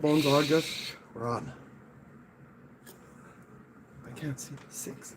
Bones August. We're on. I can't see the six.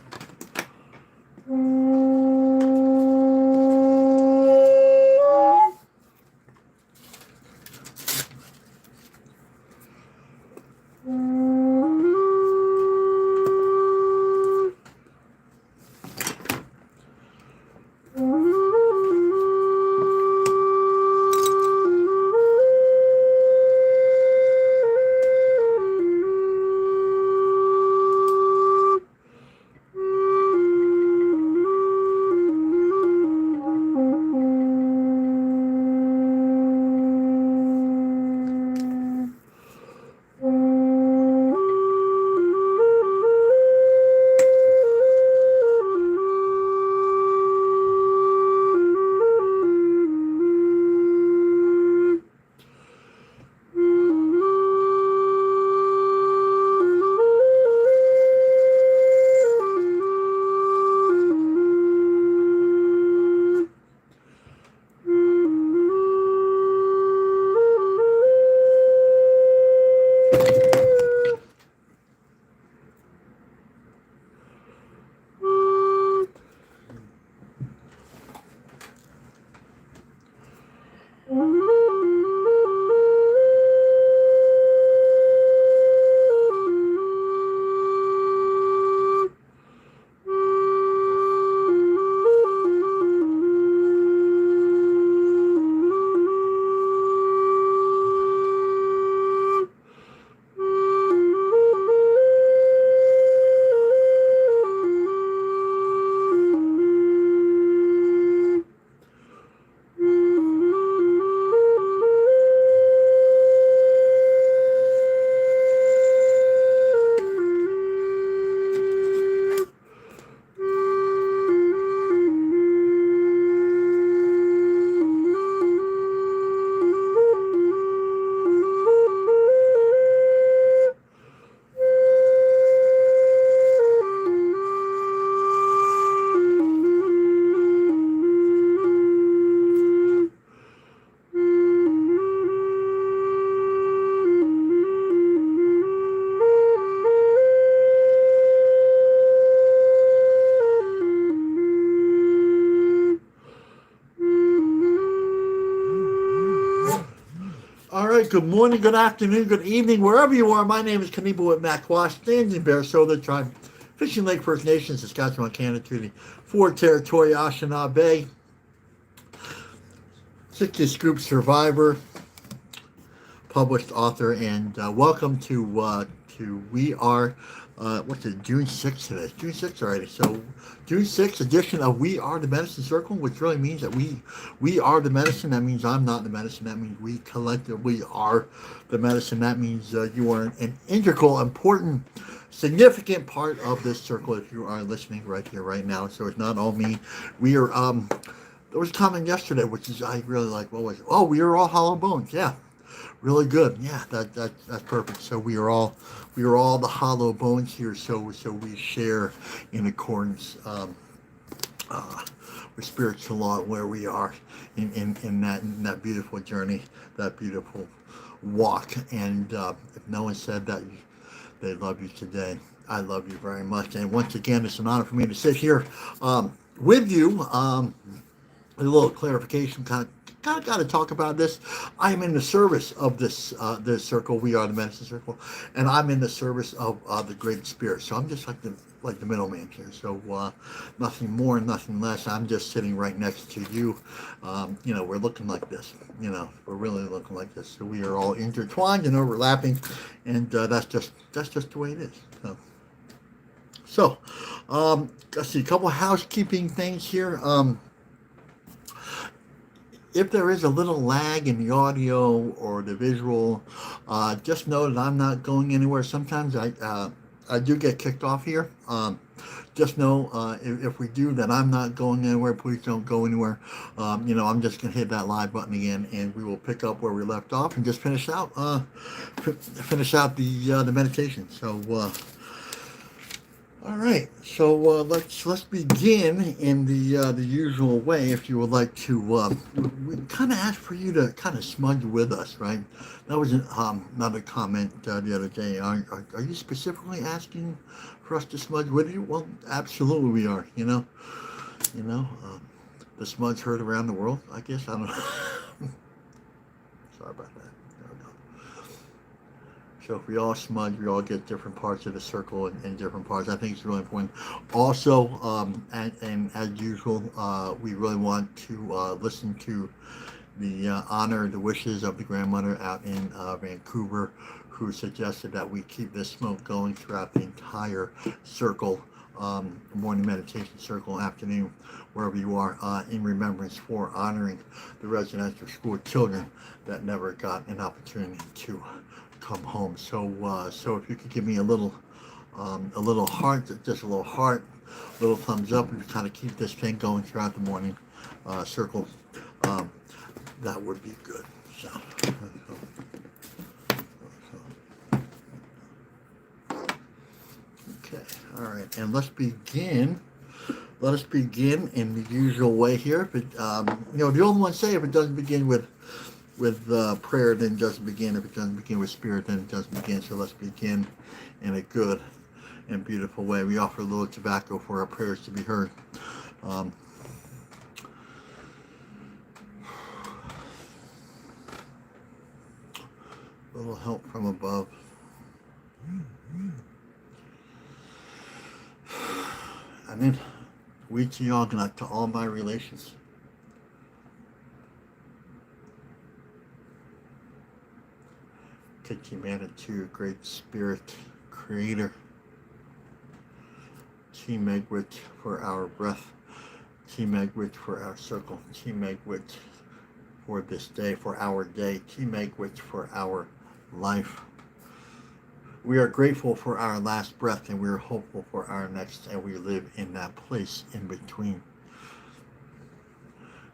All right, good morning, good afternoon, good evening, wherever you are. My name is Kaniba with Mac Wash, Standing Bear Soda Tribe, Fishing Lake First Nation, Saskatchewan, Canada, Treaty, Fort Territory, Anishinaabe, 60 Scoop Survivor, published author, and welcome to We Are. What's it? June 6th today. June 6th already. So June 6th edition of We Are the Medicine Circle, which really means that we are the medicine. That means I'm not the medicine. That means we collectively are the medicine. That means you are an integral, important, significant part of this circle if you are listening right here, right now. So it's not all me. We are. There was a comment yesterday, which is I really like. What was it? Oh, we are all hollow bones. Yeah, really good. Yeah, that's perfect. So we are all the hollow bones here. So we share in accordance uh, with spiritual law where we are in that beautiful journey, that beautiful walk. And if no one said that they love you today, I love you very much. And once again, it's an honor for me to sit here with you. A little clarification, kind of got to talk about this. I'm in the service of this circle. We are the medicine circle, and I'm in the service of the great spirit. So I'm just like the middleman here. So nothing more, nothing less. I'm just sitting right next to you. We're looking like this. We're really looking like this. So we are all intertwined and overlapping, and that's just the way it is. So, let's see, a couple of housekeeping things here. If there is a little lag in the audio or the visual, just know that I'm not going anywhere. Sometimes I do get kicked off here. Just know if we do that I'm not going anywhere. Please don't go anywhere. I'm just gonna hit that live button again, and we will pick up where we left off and just finish out the meditation. So. All right, so let's begin in the usual way. If you would like to, we kind of asked for you to kind of smudge with us, right? That was another comment the other day. Are you specifically asking for us to smudge with you? Well, absolutely we are. You know, the smudge heard around the world. I guess I don't know. Sorry about that. There we go. So if we all smudge, we all get different parts of the circle and different parts. I think it's really important. Also, and as usual, we really want to listen to the honor, the wishes of the grandmother out in Vancouver, who suggested that we keep this smoke going throughout the entire circle, morning meditation circle, afternoon, wherever you are, in remembrance for honoring the residential school children that never got an opportunity to come home. So if you could give me a little heart, just a little heart, little thumbs up, and kind of keep this thing going throughout the morning circle, that would be good. So, okay, all right, and let's begin. Let us begin in the usual way here. But the old ones say, if it doesn't begin with prayer, then it doesn't begin. If it doesn't begin with spirit, then it doesn't begin. So let's begin in a good and beautiful way. We offer a little tobacco for our prayers to be heard. A little help from above. And then we to Yognath, to all my relations. To Humanity, Great Spirit, Creator. Chi Megwit for our breath. Chi Megwit for our circle. Chi Megwit for this day, for our day. Chi Megwit for our life. We are grateful for our last breath, and we are hopeful for our next, and we live in that place in between.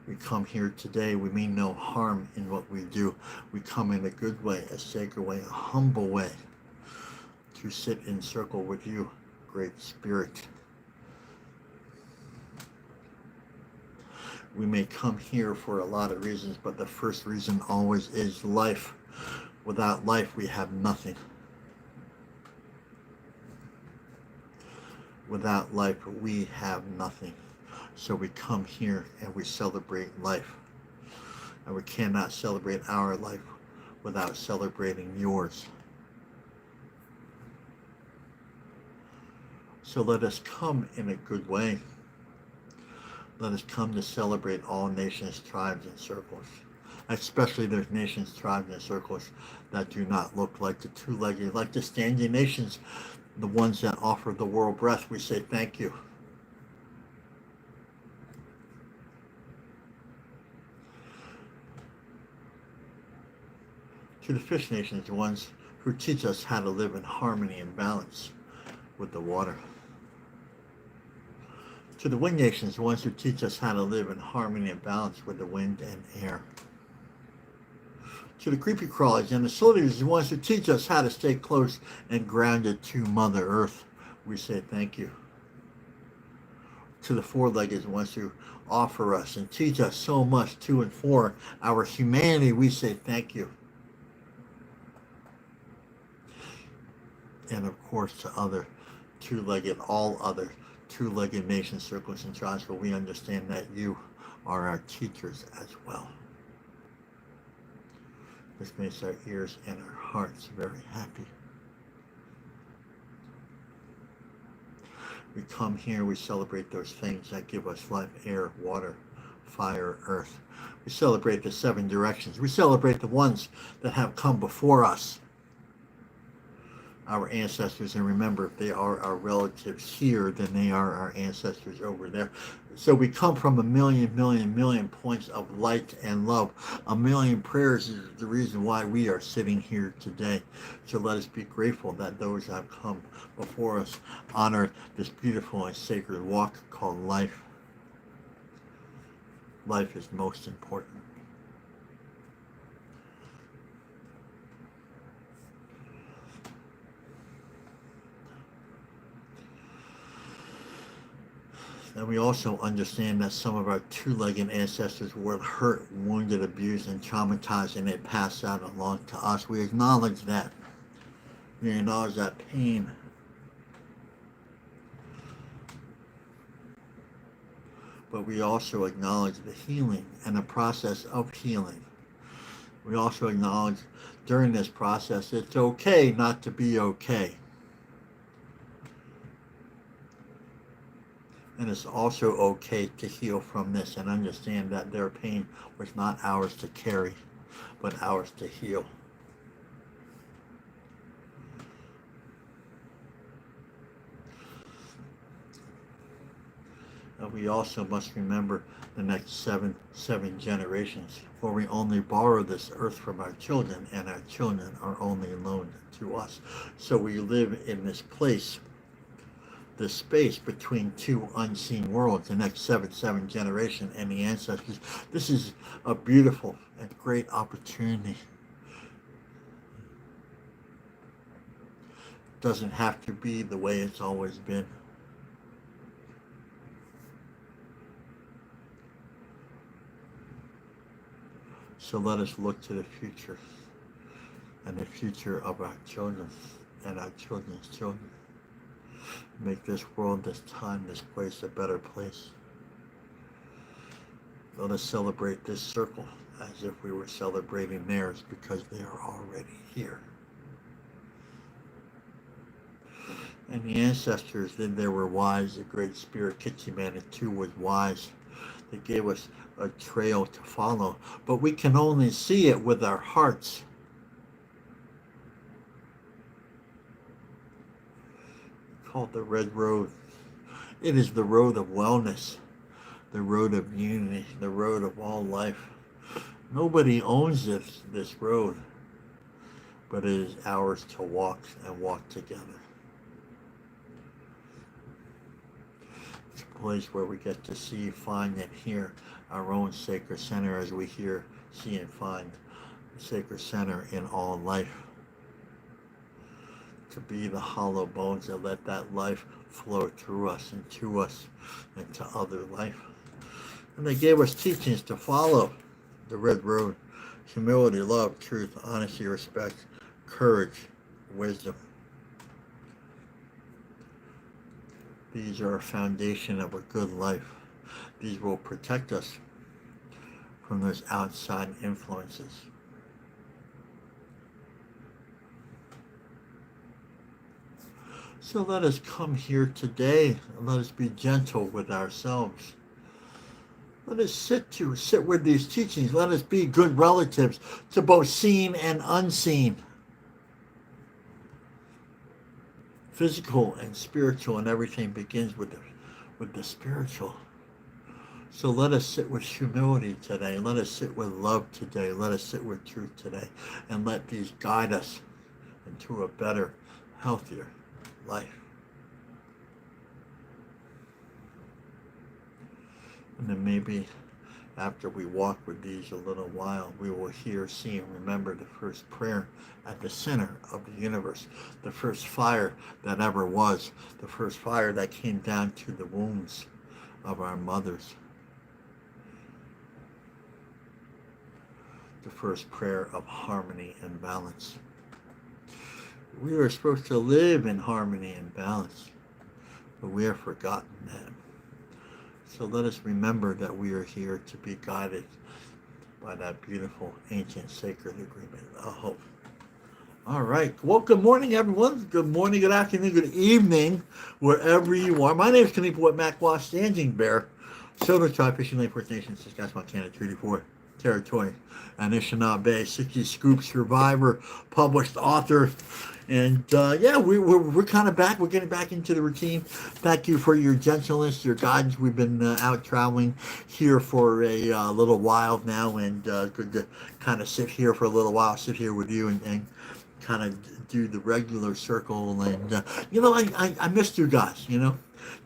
We come here today, we mean no harm in what we do. We come in a good way, a sacred way, a humble way, to sit in circle with you, Great Spirit. We may come here for a lot of reasons, but the first reason always is life. Without life, we have nothing. Without life, we have nothing. So we come here and we celebrate life. And we cannot celebrate our life without celebrating yours. So let us come in a good way. Let us come to celebrate all nations, tribes, and circles. Especially those nations, tribes, and circles that do not look like the two-legged, like the standing nations, the ones that offer the world breath. We say thank you. To the fish nations, the ones who teach us how to live in harmony and balance with the water. To the wind nations, the ones who teach us how to live in harmony and balance with the wind and air. To the creepy crawlies and the soldiers, the ones who teach us how to stay close and grounded to Mother Earth, we say thank you. To the four-legged, the ones who offer us and teach us so much to and for our humanity, we say thank you. And of course to other two-legged, all other two-legged nations, circles, and tribes, but we understand that you are our teachers as well. This makes our ears and our hearts very happy. We come here, we celebrate those things that give us life, air, water, fire, earth. We celebrate the seven directions. We celebrate the ones that have come before us, our ancestors, and remember, if they are our relatives here, then they are our ancestors over there. So we come from a million points of light and love. A million prayers is the reason why we are sitting here today. So let us be grateful that those that have come before us honor this beautiful and sacred walk called life. Life is most important. And we also understand that some of our two-legged ancestors were hurt, wounded, abused, and traumatized, and they passed that along to us. We acknowledge that. We acknowledge that pain. But we also acknowledge the healing and the process of healing. We also acknowledge during this process it's okay not to be okay. And it's also okay to heal from this and understand that their pain was not ours to carry, but ours to heal. And we also must remember the next seven generations, for we only borrow this earth from our children, and our children are only loaned to us. So we live in this place, the space between two unseen worlds, the next seven generation and the ancestors. This is a beautiful and great opportunity. It doesn't have to be the way it's always been. So let us look to the future and the future of our children and our children's children. Make this world, this time, this place a better place. Let us celebrate this circle as if we were celebrating theirs, because they are already here. And the ancestors, then they were wise. The Great Spirit Kitsimanitu was wise. They gave us a trail to follow, but we can only see it with our hearts. Called the Red Road. It is the road of wellness, the road of unity, the road of all life. Nobody owns this road, but it is ours to walk and walk together. It's a place where we get to see, find, and hear our own sacred center as we hear, see, and find the sacred center in all life. To be the hollow bones that let that life flow through us and to us and to other life. And they gave us teachings to follow the Red Road: humility, love, truth, honesty, respect, courage, wisdom. These are a foundation of a good life. These will protect us from those outside influences. So let us come here today and let us be gentle with ourselves. Let us sit with these teachings. Let us be good relatives to both seen and unseen. Physical and spiritual, and everything begins with the spiritual. So let us sit with humility today. Let us sit with love today. Let us sit with truth today. And let these guide us into a better, healthier life. And then maybe after we walk with these a little while, we will hear, see, and remember the first prayer at the center of the universe, the first fire that ever was, the first fire that came down to the wombs of our mothers, the first prayer of harmony and balance. We are supposed to live in harmony and balance, but we have forgotten that. So let us remember that we are here to be guided by that beautiful ancient sacred agreement of hope. All right. Well, good morning, everyone. Good morning, good afternoon, good evening, wherever you are. My name is Kanipo Makwa, Standing Bear, Soda Tribe, Fishing Lake, First Nations, Saskatchewan, Canada, Treaty 4 Territory, Anishinaabe, 60 Scoop survivor, published author. And we're kind of back. We're getting back into the routine. Thank you for your gentleness, your guidance. We've been out traveling here for a little while now, and good to kind of sit here for a little while, sit here with you and kind of do the regular circle. And I missed you guys.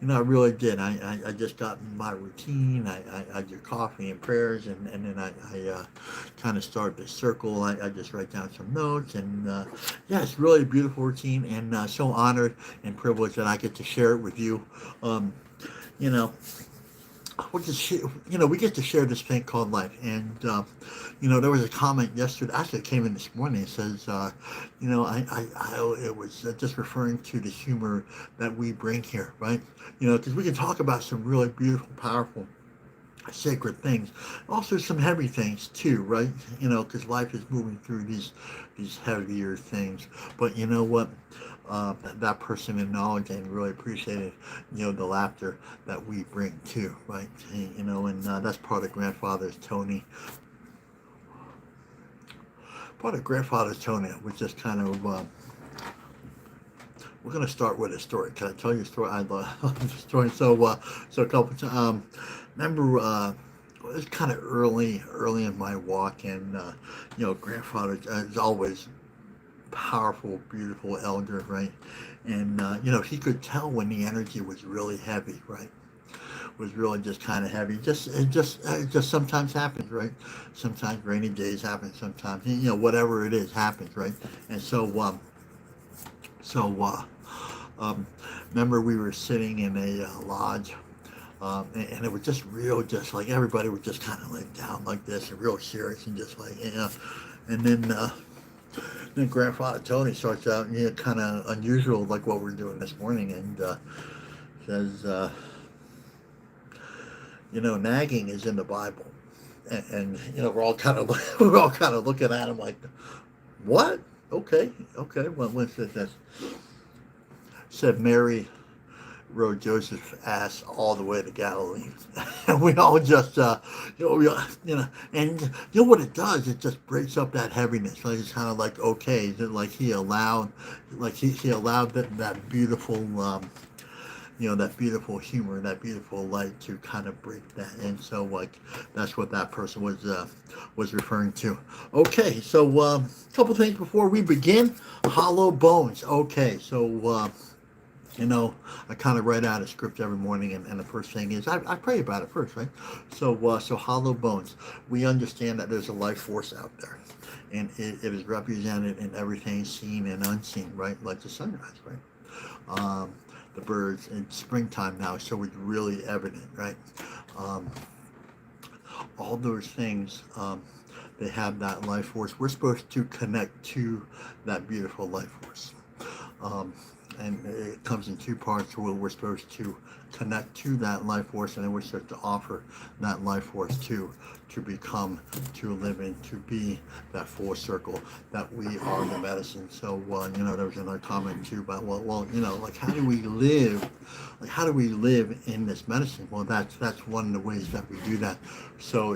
I really did. I just got in my routine. I do coffee and prayers, and then I kind of start the circle. I just write down some notes, and it's really a beautiful routine, and so honored and privileged that I get to share it with you. you know, we get to share this thing called life. And, there was a comment yesterday, actually it came in this morning. It says, it was just referring to the humor that we bring here, right? Because we can talk about some really beautiful, powerful, sacred things, also some heavy things too, right? Because life is moving through these heavier things. But you know what? That person acknowledged and really appreciated, the laughter that we bring too, right? And that's part of Grandfather's Tony. Part of Grandfather's Tony was just kind of. We're gonna start with a story. Can I tell you a story? I love the story. So a couple times, remember, it was kind of early in my walk, and Grandfather is always powerful, beautiful elder, right? And he could tell when the energy was really heavy, right? Was really just kind of heavy. It just sometimes happens, right? Sometimes rainy days happen. Sometimes whatever it is happens, right? And so remember we were sitting in a lodge. And it was just real, just like everybody was just kind of like down like this and real serious and just like, and then Grandfather Tony starts out, kind of unusual, like what we're doing this morning, and says, nagging is in the Bible, and we're all kind of looking at him like, what? Okay, well, what's this? Said Mary rode Joseph's ass all the way to Galilee, and we all just, and what it does, it just breaks up that heaviness. Like it's kind of like okay, like he allowed, he allowed that beautiful, that beautiful humor, that beautiful light to kind of break that. And so like that's what that person was referring to. Okay, so a couple things before we begin. Hollow bones. Okay, so. I kind of write out a script every morning, and the first thing is I pray about it first, right? So hollow bones. We understand that there's a life force out there, and it is represented in everything seen and unseen, right? Like the sunrise, right? The birds in springtime now, so it's really evident, right? All those things, they have that life force. We're supposed to connect to that beautiful life force. And it comes in two parts where we're supposed to connect to that life force, and then we're supposed to offer that life force to become, to live in, to be that full circle that we are the medicine. So there was another comment too about like how do we live, in this medicine? Well, that's one of the ways that we do that. So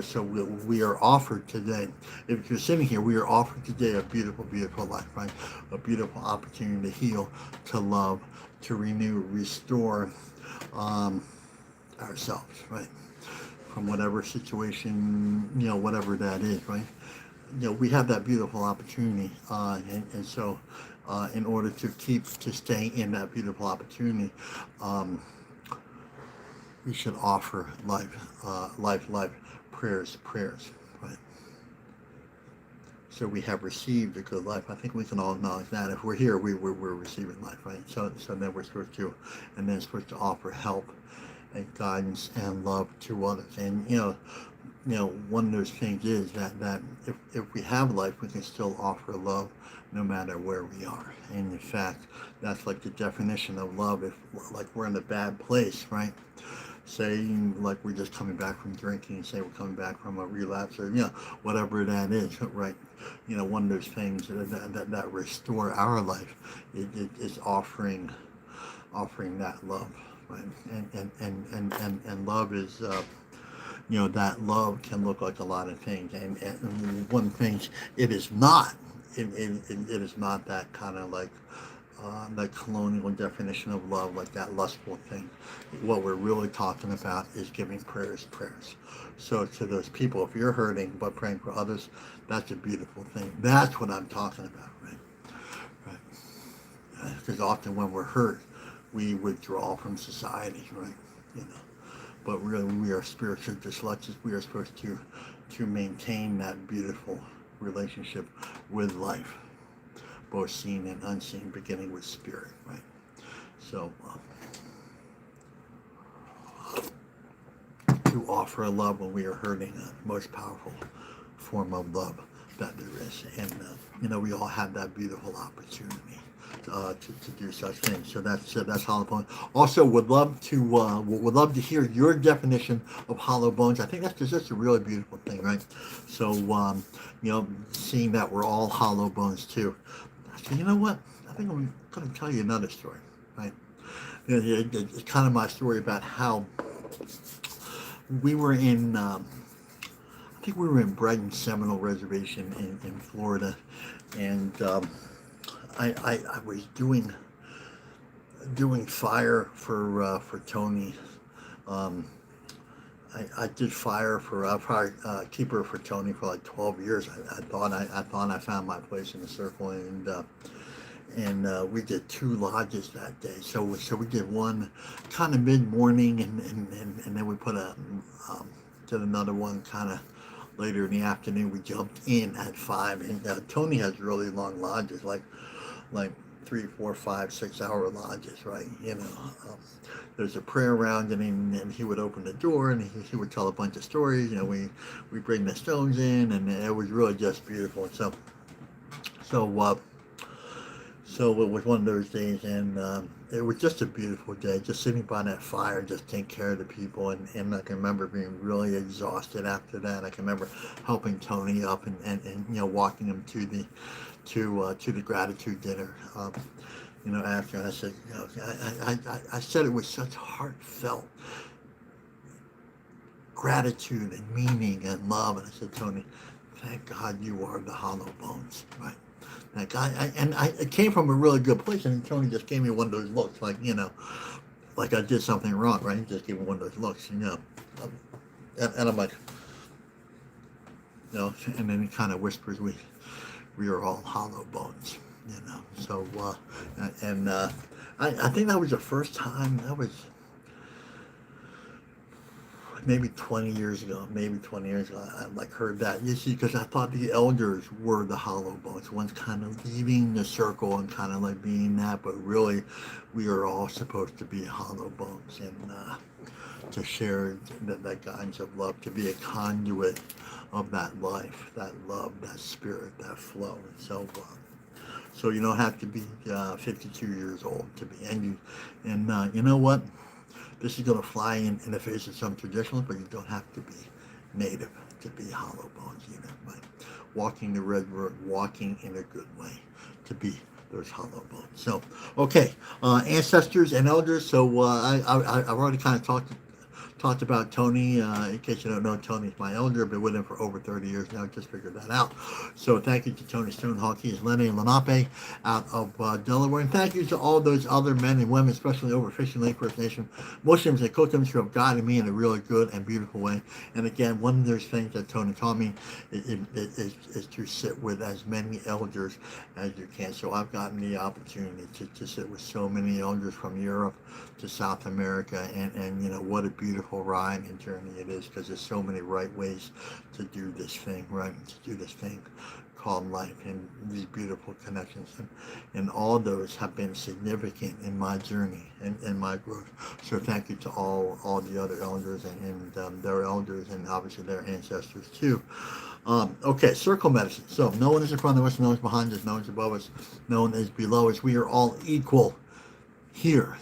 we are offered today, if you're sitting here, we are offered today a beautiful, beautiful life, right? A beautiful opportunity to heal, to love, to renew, restore ourselves, right? From whatever situation, whatever that is, right? We have that beautiful opportunity, and so in order to stay in that beautiful opportunity, we should offer life, prayers, right? So we have received a good life. I think we can all acknowledge that. If we're here, we're receiving life, right? So then we're supposed to offer help and guidance and love to others. And one of those things is that if we have life, we can still offer love no matter where we are. And in fact, that's like the definition of love. If like we're in a bad place, right? Say like we're just coming back from drinking, say we're coming back from a relapse, or whatever that is, right? One of those things that restore our life is offering that love, right? And love is that love can look like a lot of things, and one thing it is not. It is not that kind of like that colonial definition of love, like that lustful thing. What we're really talking about is giving prayers. So to those people, if you're hurting but praying for others, that's a beautiful thing. That's what I'm talking about, right? Because often when we're hurt, we withdraw from society, right? But really, we are spiritual dyslexics. We are supposed to maintain that beautiful relationship with life, both seen and unseen, beginning with spirit, right? So, offer love when we are hurting, the most powerful form of love that there is. And, we all have that beautiful opportunity to do such things. So that's hollow bones. Also, would love to hear your definition of hollow bones. I think that's just a really beautiful thing, right? So, seeing that we're all hollow bones too. So you know what? I think I'm going to tell you another story, right? It's kind of my story about how we were in, I think we were in Brighton Seminole Reservation in Florida, and I was doing fire for Tony. I did fire for probably keeper for Tony for like 12 years. I thought I found my place in the circle, and we did 2 lodges that day. So we did one kind of mid morning, and then we did another one kind of later in the afternoon. We jumped in at 5, and Tony has really long lodges, like 3, 4, 5, 6 hour lodges, right? There's a prayer round, and he would open the door, and he would tell a bunch of stories. We bring the stones in, and it was really just beautiful. And so it was one of those days, and it was just a beautiful day, just sitting by that fire, just taking care of the people. And I can remember being really exhausted after that. I can remember helping Tony up and walking him to the gratitude dinner. After I said, I said it with such heartfelt gratitude and meaning and love. And I said, Tony, thank God you are the hollow bones, right? It came from a really good place, and Tony just gave me one of those looks, like I did something wrong, right? He just gave me one of those looks, and I'm like, and then he kind of whispers, we are all hollow bones, So, I think that was the first time. That was maybe 20 years ago. I heard that. You see, because I thought the elders were the hollow bones, ones kind of leaving the circle and kind of like being that, but really, we are all supposed to be hollow bones, and to share that guidance of love, to be a conduit of that life, that love, that spirit, that flow. And so you don't have to be 52 years old to be. And you know what? This is going to fly in the face of some traditionalists, but you don't have to be native to be hollow bones either. Right? Walking the red road, walking in a good way to be those hollow bones. So, okay, ancestors and elders. So I've already kind of talked about Tony. In case you don't know, Tony's my elder. Been with him for over 30 years now. Just figured that out. So thank you to Tony Stonehawk. He is Lenny Lenape out of Delaware. And thank you to all those other men and women, especially over Fishing Lake First Nation Muslims and Kotims, who have guided me in a really good and beautiful way. And again, one of those things that Tony taught me is to sit with as many elders as you can. So I've gotten the opportunity to sit with so many elders from Europe to South America, and what a beautiful ride and journey it is, because there's so many right ways to do this thing, right? To do this thing called life, and these beautiful connections, and all those have been significant in my journey and my growth. So thank you to all the other elders and their elders, and obviously their ancestors too. Okay, circle medicine. So no one is in front of us, no one is behind us, no one is above us, no one is below us. We are all equal here.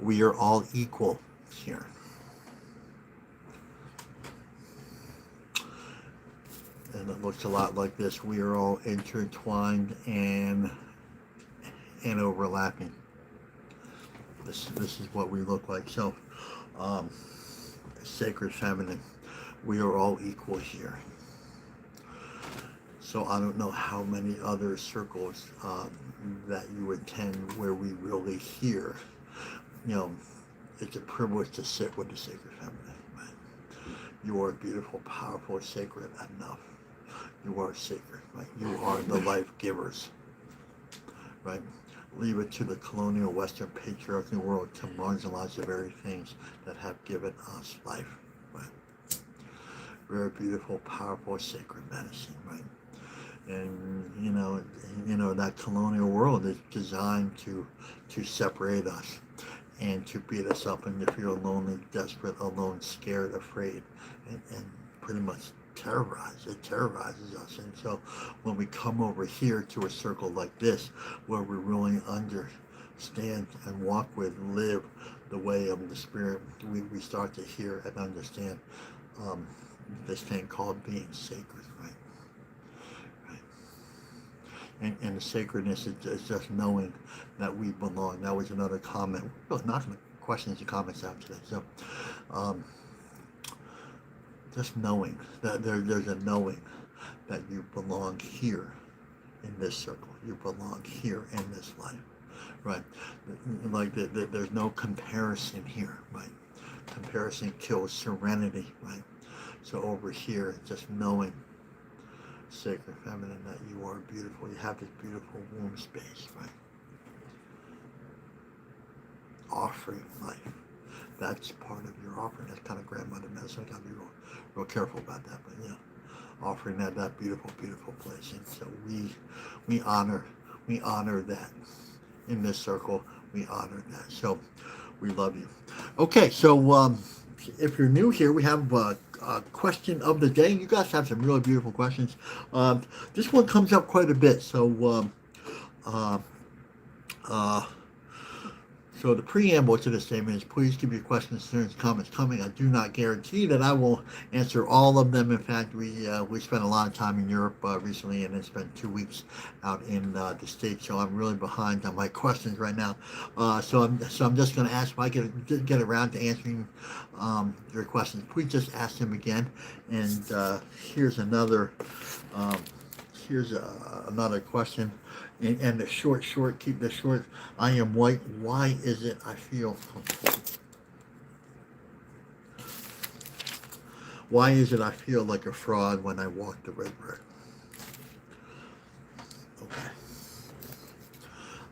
We are all equal here. And it looks a lot like this. We are all intertwined and overlapping. This is what we look like. So, sacred feminine. We are all equal here. So I don't know how many other circles that you attend where we really hear. It's a privilege to sit with the sacred feminine. Right? You are beautiful, powerful, sacred enough. You are sacred. Right? You are the life givers. Right? Leave it to the colonial Western patriarchal world to marginalize the very things that have given us life. Right? Very beautiful, powerful, sacred medicine. Right? And that colonial world is designed to separate us and to beat us up and to feel lonely, desperate, alone, scared, afraid, and pretty much it terrorizes us. And so when we come over here to a circle like this, where we really understand and walk with, live the way of the Spirit, we start to hear and understand this thing called being sacred, right? And the sacredness is just knowing that we belong. That was another comment. Well, not questions and comments out today. So, just knowing that there's a knowing that you belong here in this circle. You belong here in this life, right? Like there's no comparison here, right? Comparison kills serenity, right? So over here, just knowing, sacred feminine, that you are beautiful. You have this beautiful womb space, right? Offering life. That's part of your offering. That's kind of grandmother medicine. I gotta be real careful about that, but yeah, offering that beautiful, beautiful place. And so we honor that in this circle. We honor that. So we love you. Okay, so if you're new here, we have a question of the day. You guys have some really beautiful questions. This one comes up quite a bit. So so the preamble to this statement is, please keep your questions, concerns, comments coming. I do not guarantee that I will answer all of them. In fact, we spent a lot of time in Europe recently, and then spent 2 weeks out in the States. So I'm really behind on my questions right now. So I'm just going to ask if I get around to answering your questions. Please just ask them again. And here's another question. And the short, keep this short. I am white. Why is it I feel? Why is it I feel like a fraud when I walk the red road? Okay.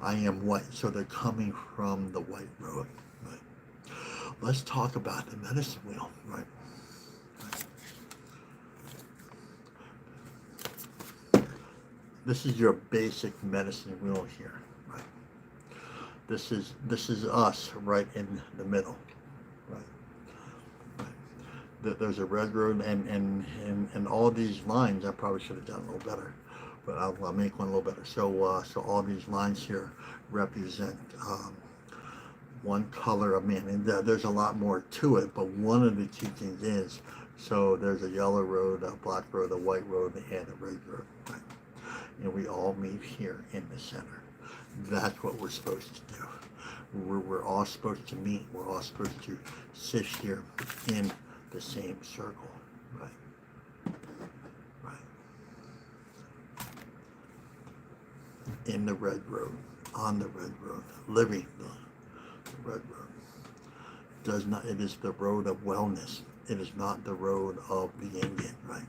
I am white, so they're coming from the white road. Right. Let's talk about the medicine wheel. Right. This is your basic medicine wheel here, right? This is us right in the middle, right? There's a red road, and all these lines. I probably should have done a little better, but I'll make one a little better. So all these lines here represent one color of man, and there's a lot more to it. But one of the teachings is, so there's a yellow road, a black road, a white road, and a red road, right? And we all meet here in the center. That's what we're supposed to do. We're all supposed to meet. We're all supposed to sit here in the same circle, right? In the red road, on the red road, living the red road. It is the road of wellness. It is not the road of the Indian, right?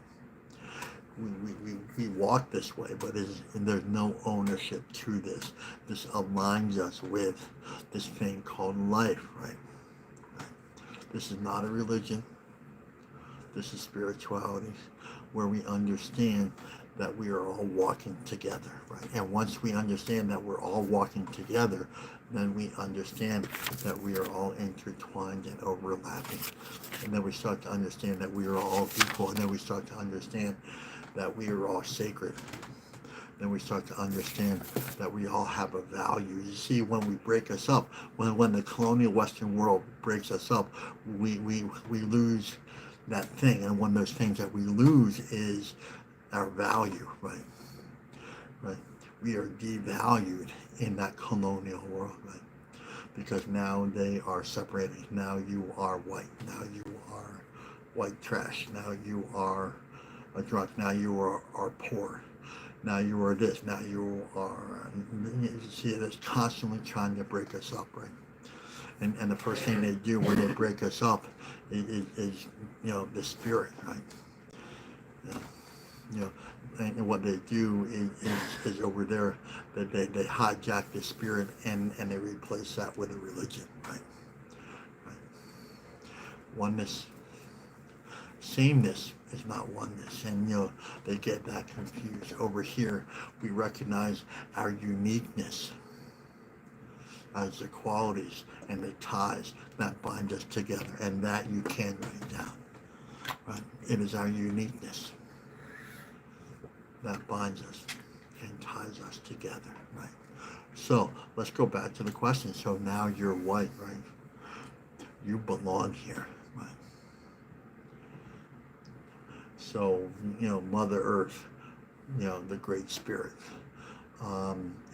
We walk this way, but there's no ownership to this. This aligns us with this thing called life, right? This is not a religion. This is spirituality, where we understand that we are all walking together, right? And once we understand that we're all walking together, then we understand that we are all intertwined and overlapping. And then we start to understand that we are all equal, and then we start to understand that we are all sacred. Then we start to understand that we all have a value. You see, when we break us up, when the colonial Western world breaks us up, we lose that thing. And one of those things that we lose is our value, right? Right. We are devalued in that colonial world, right? Because now they are separating. Now you are white. Now you are white trash. Now you are a drunk. Now you are poor. Now you are this. Now you are. You see, it's constantly trying to break us up, right? And the first thing they do when they break us up is the spirit, right? And what they do is over there that they hijack the spirit and they replace that with a religion, right? Oneness, sameness is not oneness, and they get that confused. Over here, we recognize our uniqueness as the qualities and the ties that bind us together, and that you can write down. Right? It is our uniqueness that binds us and ties us together. Right? So let's go back to the question. So now you're white, right? You belong here, right? So, Mother Earth, the Great Spirit,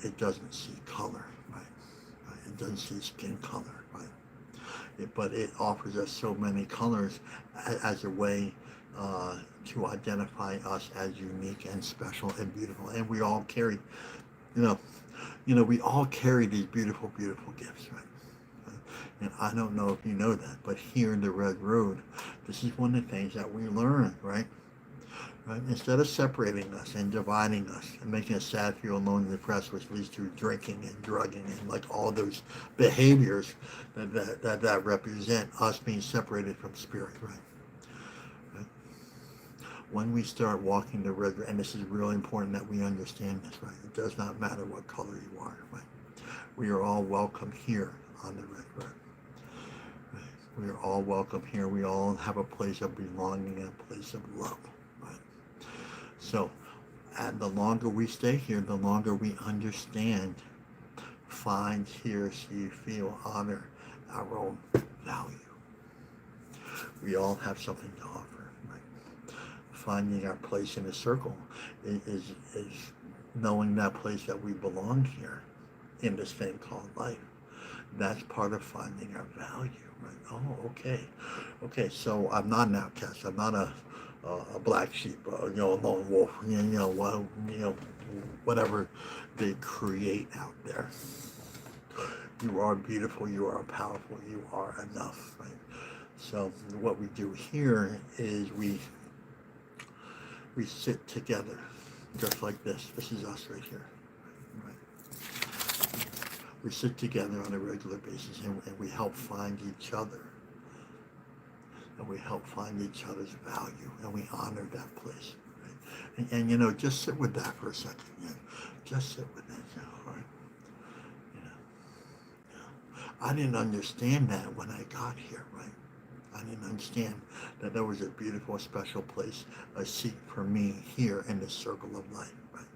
it doesn't see color, right? It doesn't see skin color, right? But it offers us so many colors as a way to identify us as unique and special and beautiful. And we all carry, we all carry these beautiful, beautiful gifts, right? And I don't know if you know that, but here in the Red Road, this is one of the things that we learn, right? Instead of separating us and dividing us and making us sad, feel alone, and depressed, which leads to drinking and drugging and like all those behaviors that represent us being separated from spirit, right? When we start walking the Red Road, and this is really important that we understand this, right? It does not matter what color you are, right? We are all welcome here on the Red Road. We are all welcome here. We all have a place of belonging and a place of love. Right? So, and the longer we stay here, the longer we understand, find, hear, see, feel, honor our own value. We all have something to offer. Right? Finding our place in a circle is knowing that place that we belong here in this thing called life. That's part of finding our value. Right? Oh, okay. So I'm not an outcast. I'm not a black sheep. A lone wolf. Whatever they create out there. You are beautiful. You are powerful. You are enough. Right? So what we do here is we sit together, just like this. This is us right here. Right? We sit together on a regular basis, and we help find each other, and we help find each other's value, and we honor that place. Right? And just sit with that for a second. Just sit with that. All right? I didn't understand that when I got here, right? I didn't understand that there was a beautiful, special place, a seat for me here in the circle of life, right?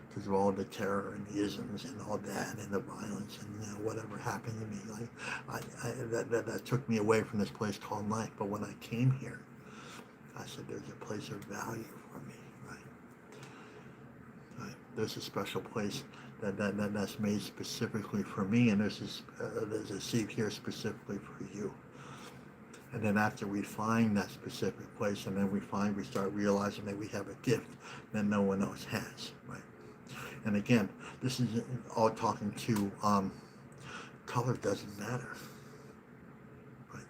Because of all the terror and the isms and all that and the violence and whatever happened to me, that took me away from this place called life. But when I came here, I said, there's a place of value for me, right? There's a special place that's made specifically for me, and there's a seat here specifically for you. And then after we find that specific place, and then we start realizing that we have a gift that no one else has, right? And again, this is all talking to color doesn't matter, right?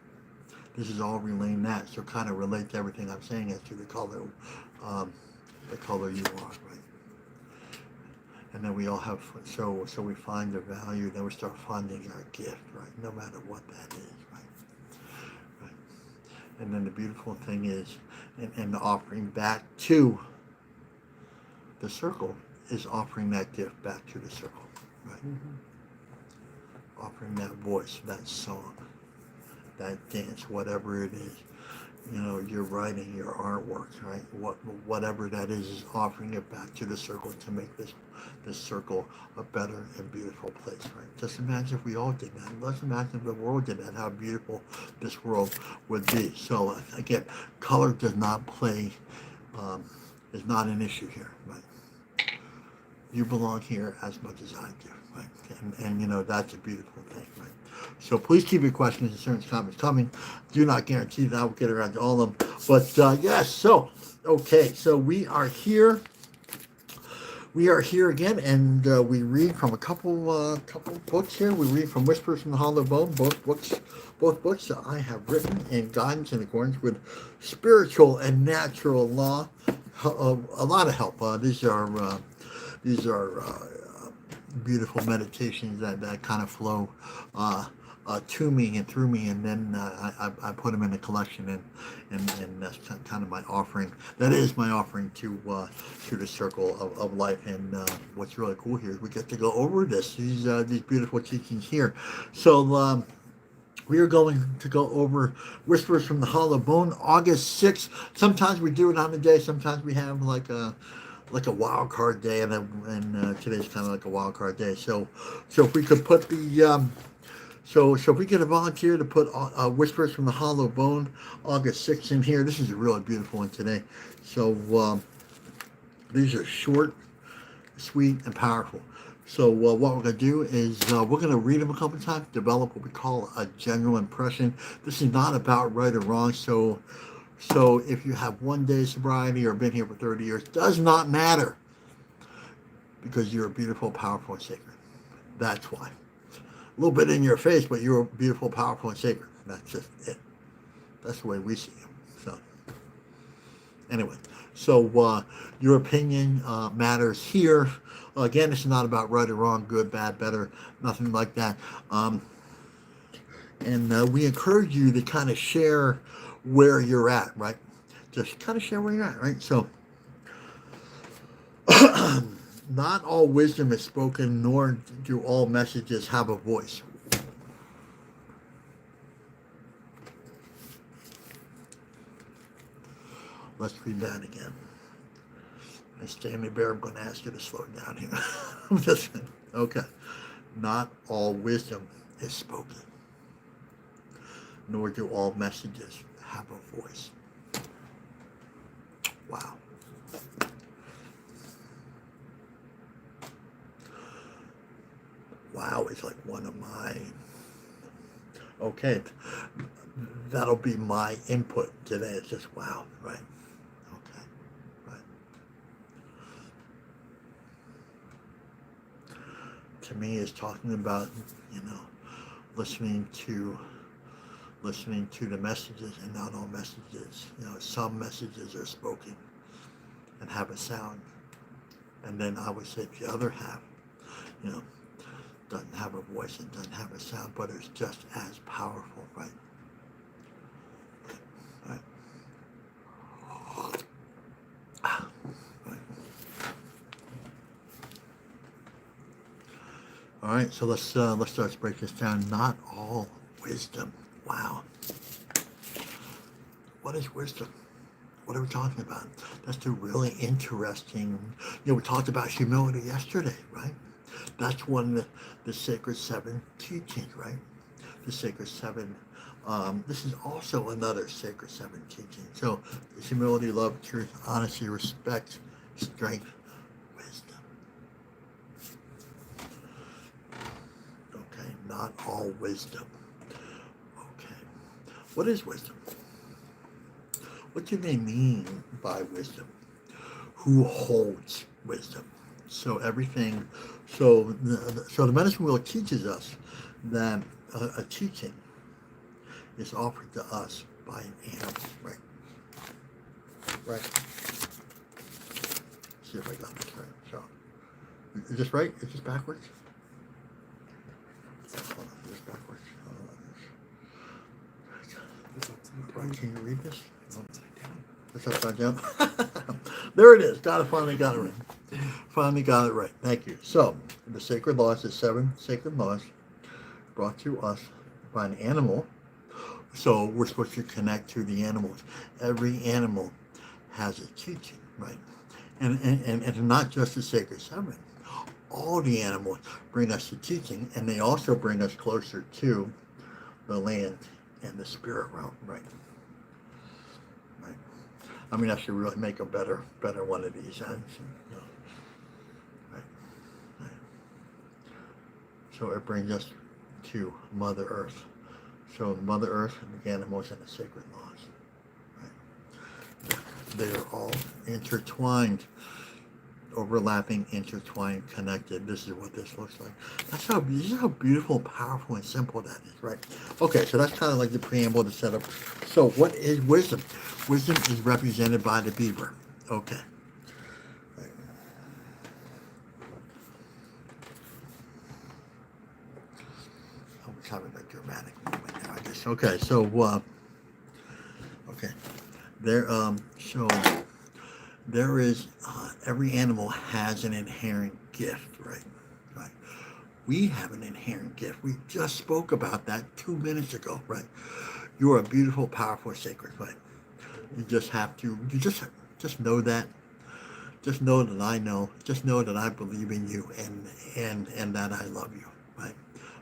This is all relaying that, so kind of relate to everything I'm saying as to the color you are, right? And then we all have, so we find the value, then we start finding our gift, right? No matter what that is, right? And then the beautiful thing is, and the offering back to the circle is offering that gift back to the circle, right? Mm-hmm. Offering that voice, that song, that dance, whatever it is. Your writing, your artwork, right? Whatever that is offering it back to the circle to make this circle a better and beautiful place, right? Just imagine if we all did that. Let's imagine if the world did that, how beautiful this world would be. So again, color does not play, is not an issue here, right? You belong here as much as I do, right? And that's a beautiful thing, right? So please keep your questions, concerns, comments coming. Do not guarantee that I will get around to all of them. But yes, so we are here. We are here again, and we read from a couple books here. We read from Whispers from the Hollow Bone, both books that I have written in guidance in accordance with spiritual and natural law. A lot of help. These are beautiful meditations that kind of flow to me and through me, and then I put them in a collection, and that's kind of my offering. That is my offering to the circle of life. And what's really cool here is we get to go over these beautiful teachings here. So we are going to go over Whispers from the Hollow Bone, August 6th. Sometimes we do it on the day. Sometimes we have like a wild card day, and today's kind of like a wild card day. So if we could put the so if we get a volunteer to put Whispers from the Hollow Bone, August 6th in here. This is a really beautiful one today. So these are short, sweet, and powerful. So what we're going to do is we're going to read them a couple times, develop what we call a general impression. This is not about right or wrong. So if you have 1 day sobriety or been here for 30 years, does not matter, because you're beautiful, powerful, and sacred. That's why. A little bit in your face, but you're beautiful, powerful, and sacred. That's just it. That's the way we see you. So anyway, so your opinion matters here. Again, this is not about right or wrong, good, bad, better, nothing like that. And we encourage you to kind of share where you're at, right? Just kind of share where you're at, right? So, not all wisdom is spoken, nor do all messages have a voice. Let's read that again. And Stanley Bear, I'm going to ask you to slow down here. Okay. Not all wisdom is spoken, nor do all messages have a voice. Wow. Wow is like one of my, okay, that'll be my input today. It's just wow, right? Okay, right. To me, it's talking about, listening to the messages, and not all messages. Some messages are spoken and have a sound, and then I would say the other half, doesn't have a voice and doesn't have a sound, but it's just as powerful, right? Right. Right. All right, so let's start to break this down. Not all wisdom. Wow. What is wisdom? What are we talking about? That's the really interesting. We talked about humility yesterday, right? That's one of the Sacred Seven teachings, right? The Sacred Seven. This is also another Sacred Seven teaching. So, humility, love, truth, honesty, respect, strength, wisdom. Okay, not all wisdom. Okay, what is wisdom? What do they mean by wisdom? Who holds wisdom? So everything. So the medicine wheel teaches us that a teaching is offered to us by an animal, right? Right. See if I got this right. So, is this right? Is this backwards? Hold on, is this backwards? It's upside down. Can you read this? It's upside down. It's upside down. There it is. Finally got it right. Finally got it right. Thank you. So, the sacred laws, the 7 sacred laws, brought to us by an animal. So we're supposed to connect to the animals. Every animal has a teaching, right? And not just the sacred 7. All the animals bring us the teaching, and they also bring us closer to the land and the spirit realm, right? Right. I mean, I should really make a better one of these. Right. Right. So it brings us to Mother Earth. So Mother Earth and the animals and the sacred laws. Right. They are all intertwined, overlapping, intertwined, connected. This is what this looks like. This is how beautiful, powerful, and simple that is, right? Okay, so that's kind of like the preamble to set up. So what is wisdom? Wisdom is represented by the beaver. Okay. Right. having a dramatic moment now, I guess. Okay, so okay, there. So there is every animal has an inherent gift, right? Right. We have an inherent gift. We just spoke about that 2 minutes ago, right? You are a beautiful, powerful, sacred, right? You just have to. You just know that. Just know that I know. Just know that I believe in you, and that I love you, right?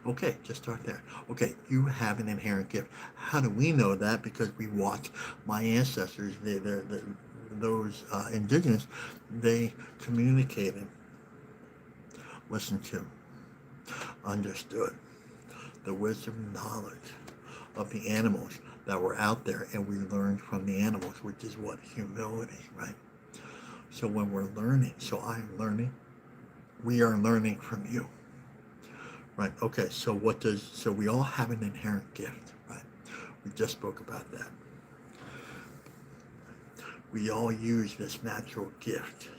Okay, just start there. Okay, you have an inherent gift. How do we know that? Because we watch my ancestors. Those indigenous, they communicated, listened to, understood the wisdom and knowledge of the animals that were out there, and we learned from the animals, which is what? Humility, right? So when we're learning, so I'm learning, we are learning from you, right? Okay, so so we all have an inherent gift, right? We just spoke about that. We all use this natural gift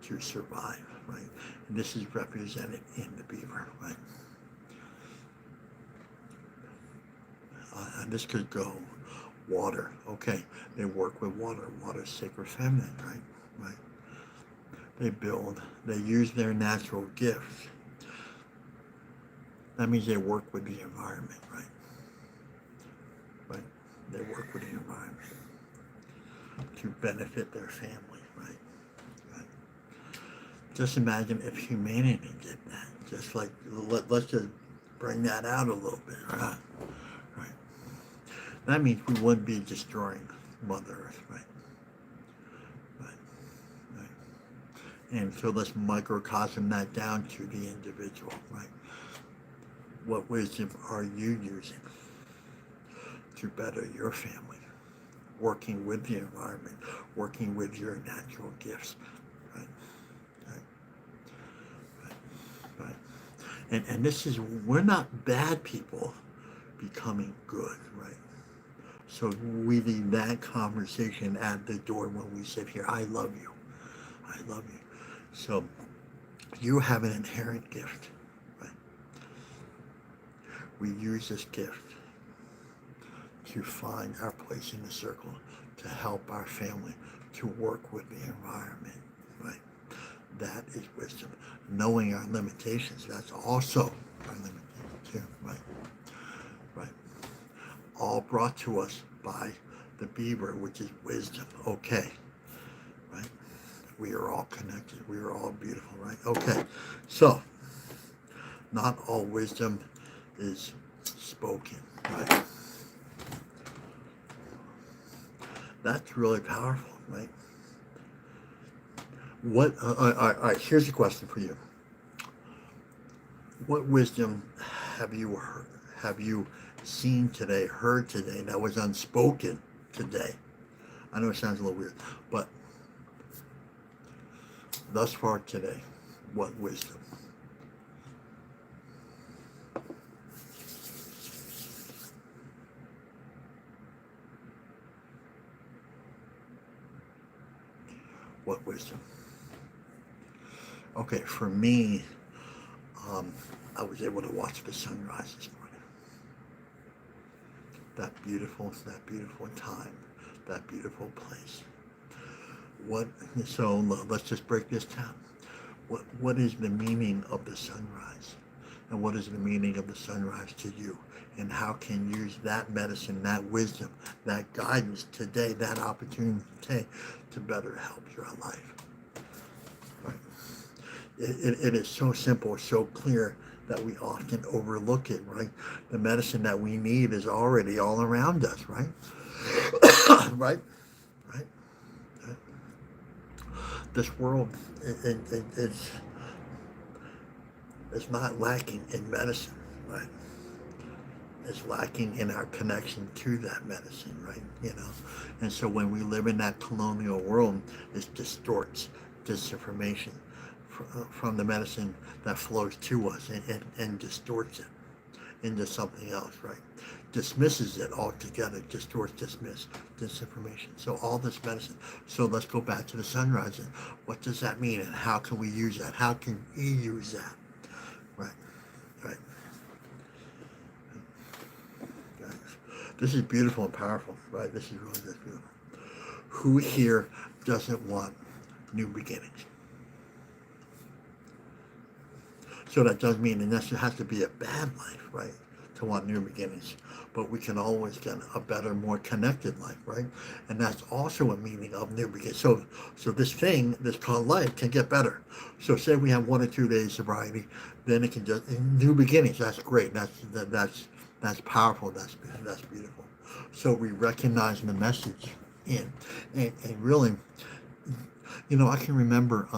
to survive, right? And this is represented in the beaver, right? And this could go water. Okay, they work with water. Water is sacred feminine, right? Right. They use their natural gifts. That means they work with the environment, right? Right. They work with the environment to benefit their family, right? Right. Just imagine if humanity did that. Just like let's just bring that out a little bit, right? Right. That means we wouldn't be destroying Mother Earth, right? Right. Right. And so let's microcosm that down to the individual, right? What wisdom are you using to better your family? Working with the environment, working with your natural gifts, right? Right. Right. Right. And this is, we're not bad people becoming good, right? So we leave that conversation at the door when we sit here. I love you. I love you. So you have an inherent gift, right? We use this gift to find our place in the circle, to help our family, to work with the environment, right? That is wisdom. Knowing our limitations, that's also our limitation too, right? Right. All brought to us by the beaver, which is wisdom. Okay. Right? We are all connected. We are all beautiful, right? Okay. So, not all wisdom is spoken, right? That's really powerful, right? All right, here's a question for you. What wisdom have you heard, have you seen today, heard today, that was unspoken today? I know it sounds a little weird, but thus far today, what wisdom? What wisdom? Okay, for me, I was able to watch the sunrise this morning. That beautiful time, that beautiful place. So let's just break this down. What is the meaning of the sunrise? And what is the meaning of the sunrise to you? And how can you use that medicine, that wisdom, that guidance today, that opportunity today to better help your life? Right. It is so simple, so clear that we often overlook it, right? The medicine that we need is already all around us, right? Right? Right? This world it's not lacking in medicine, right? It's lacking in our connection to that medicine, right? You know, and so when we live in that colonial world, it distorts disinformation from the medicine that flows to us and distorts it into something else, right? Dismisses it altogether, distorts, disinformation. So all this medicine. So let's go back to the sunrise. And what does that mean, and how can we use that? How can we use that? Right, right. This is beautiful and powerful, right? This is really just beautiful. Who here doesn't want new beginnings? So that does mean it has to be a bad life, right, to want new beginnings. But we can always get a better, more connected life, right? And that's also a meaning of new beginnings. So this thing, this called life, can get better. So say we have 1 or 2 days sobriety, then it can just new beginnings. That's great. That's powerful. That's beautiful. So we recognize the message and really, I can remember.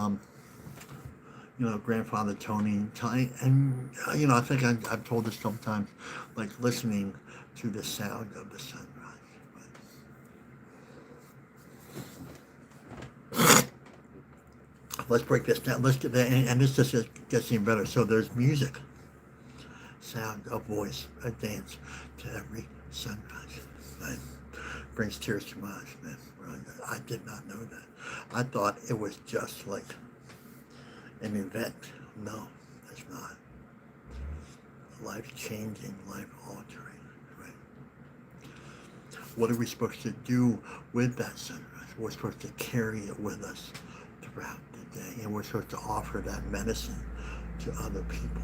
Grandfather Tony, and I think I've told this sometimes, like listening to the sound of the sunrise. Let's break this down. Let's get that, and this just gets even better. So there's music, sound, a voice, a dance to every sunrise. Right? Brings tears to my eyes, man. I did not know that. I thought it was just like an event. No, it's not. Life-changing, life-altering, right? What are we supposed to do with that sunrise? We're supposed to carry it with us throughout the day, and we're supposed to offer that medicine to other people.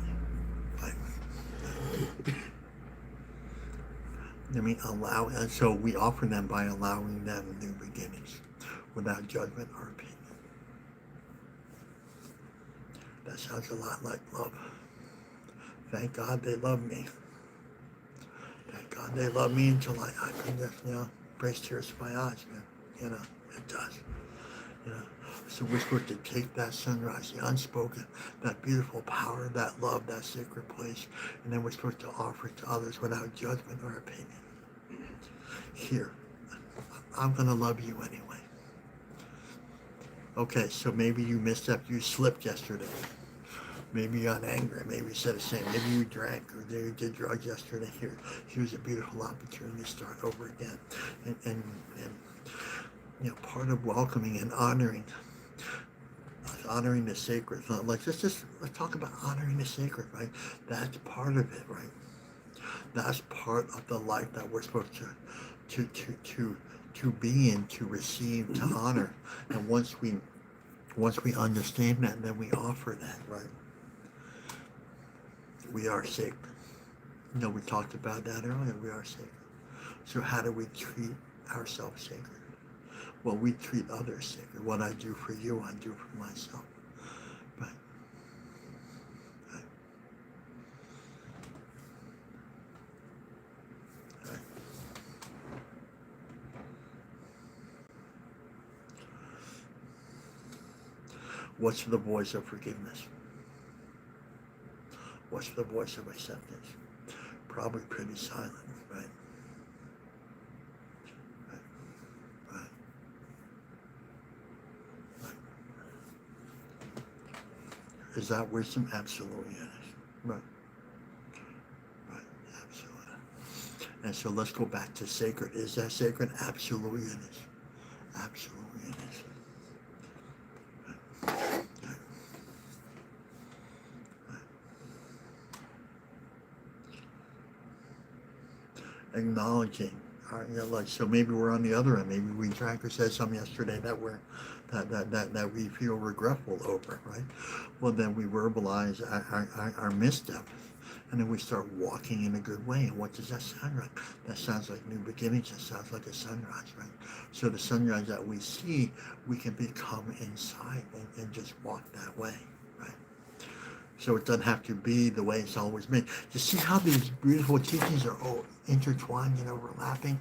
Right? And so we offer them by allowing them new beginnings without judgment or opinion. That sounds a lot like love. Thank God they love me. Thank God they love me until I can just, brings tears to my eyes, man. It does. So we're supposed to take that sunrise, the unspoken, that beautiful power, that love, that sacred place, and then we're supposed to offer it to others without judgment or opinion. Here, I'm going to love you anyway. Okay, so maybe you missed up, you slipped yesterday. Maybe you got angry, maybe you said the same, maybe you drank or you did drugs yesterday. Here's a beautiful opportunity to start over again. And part of welcoming and honoring the sacred. Let's talk about honoring the sacred, right? That's part of it, right? That's part of the life that we're supposed to be in, to receive, to honor. And once we understand that, then we offer that, right? We are sacred. We talked about that earlier. We are sacred. So how do we treat ourselves sacred? Well, we treat others sacred. What I do for you, I do for myself. Right? Right. Right. What's the voice of forgiveness? What's the voice of acceptance? Probably pretty silent, right? Is that wisdom? Absolutely it is. Right. Right. Absolutely. And so let's go back to sacred. Is that sacred? Absolutely it is. Absolutely it is. Right. Right. Right. Acknowledging. So maybe we're on the other end. Maybe we drank or said something yesterday that we feel regretful over, right? Well, then we verbalize our misstep, and then we start walking in a good way. And what does that sound like? That sounds like new beginnings. That sounds like a sunrise, right? So the sunrise that we see, we can become inside and just walk that way, right? So it doesn't have to be the way it's always been. You see how these beautiful teachings are all intertwined and overlapping,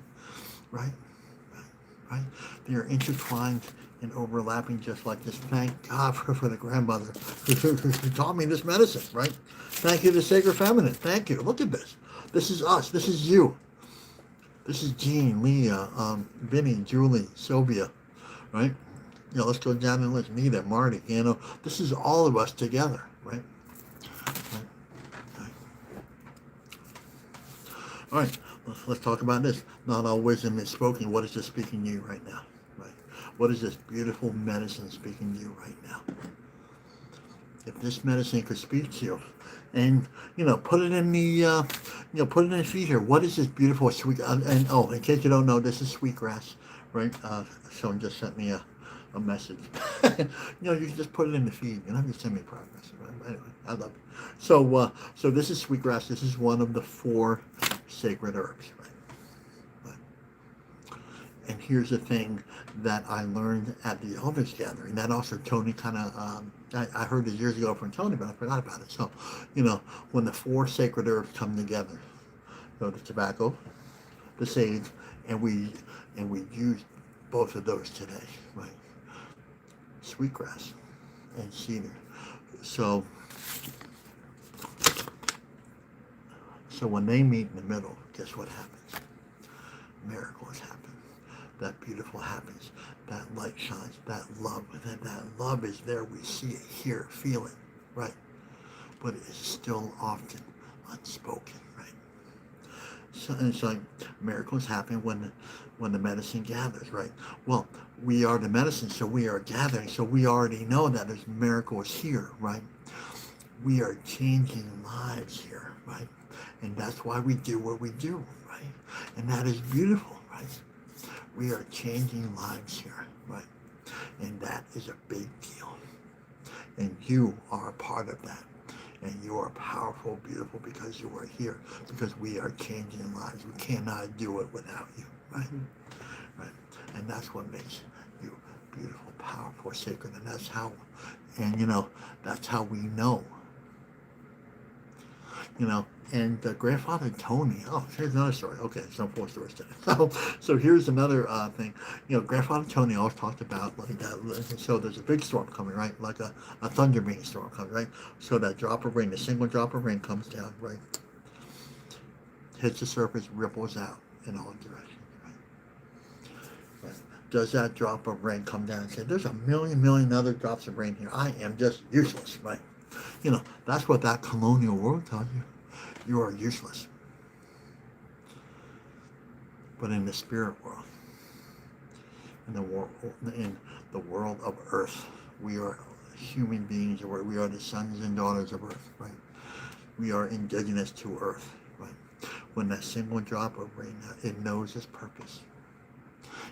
right? Right? They are intertwined and overlapping just like this. Thank God for the grandmother who taught me this medicine, right? Thank you to Sacred Feminine. Thank you. Look at this. This is us. This is you. This is Jean, Leah, Vinny, Julie, Sylvia, right? Let's go down the list. Nita, Marty, this is all of us together, right? All right, let's talk about this. Not all wisdom is spoken. What is this speaking to you right now? Right? What is this beautiful medicine speaking to you right now? if this medicine could speak to you, and put it in the put it in the feed here. What is this beautiful sweet? And oh, in case you don't know, this is sweetgrass, right? Someone just sent me a message. You can just put it in the feed. You don't have to send me progress. Right? Anyway, I love it. So this is sweetgrass. This is one of the 4 sacred herbs, right? And here's the thing that I learned at the elders gathering. That also Tony kind of, I heard it years ago from Tony, but I forgot about it. So, when the 4 sacred herbs come together, the tobacco, the sage, and we use both of those today, right? Sweetgrass and cedar. So when they meet in the middle, guess what happens? Miracles happen. That beautiful happens. That light shines. That love. That love is there. We see it, hear it, feel it, right? But it's still often unspoken, right? So it's like miracles happen when the medicine gathers, right? Well, we are the medicine, so we are gathering, so we already know that there's miracles here, right? We are changing lives here, right? And that's why we do what we do, right? And that is beautiful, right? We are changing lives here, right? And that is a big deal. And you are a part of that. And you are powerful, beautiful, because you are here. Because we are changing lives. We cannot do it without you, right? Right? And that's what makes you beautiful, powerful, sacred. And that's how we know. And grandfather Tony. Oh, here's another story. Okay, so 4 stories today. So here's another thing. Grandfather Tony always talked about like that. So there's a big storm coming, right? Like a thunder rain storm coming, right? So that drop of rain, the single drop of rain comes down, right? Hits the surface, ripples out in all directions, right? Does that drop of rain come down and say, there's a million other drops of rain here. I am just useless, right? That's what that colonial world tells you. You are useless. But in the spirit world, in the world of earth, we are human beings. We are the sons and daughters of earth, right? We are indigenous to earth, right? When that single drop of rain, it knows its purpose.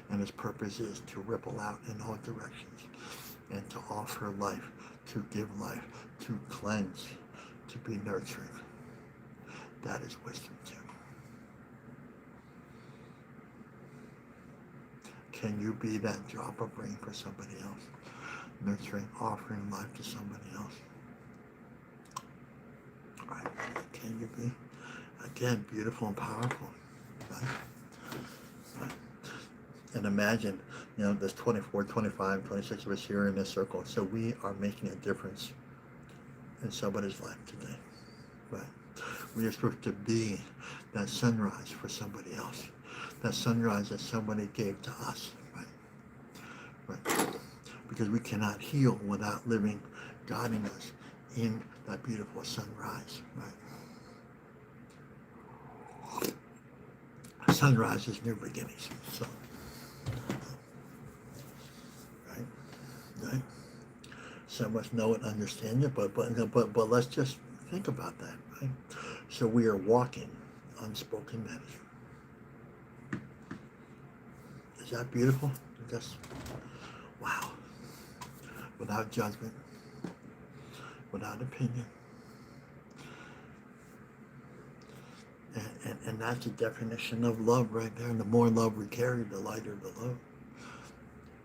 And its purpose is to ripple out in all directions and to offer life, to give life, to cleanse, to be nurturing. That is wisdom too. Can you be that drop of rain for somebody else? Nurturing, offering life to somebody else. Right? Can you be? Again, beautiful and powerful. Right? Right. And imagine, there's 24, 25, 26 of us here in this circle. So we are making a difference in somebody's life today. Right? We are supposed to be that sunrise for somebody else. That sunrise that somebody gave to us. Right? Right? Because we cannot heal without living, guiding us in that beautiful sunrise. Right? Sunrise is new beginnings. So, right? Some of us know and understand it, but let's just think about that, right? So we are walking unspoken medicine. Is that beautiful? Just wow. Without judgment, without opinion. And that's the definition of love right there. And the more love we carry, the lighter the load.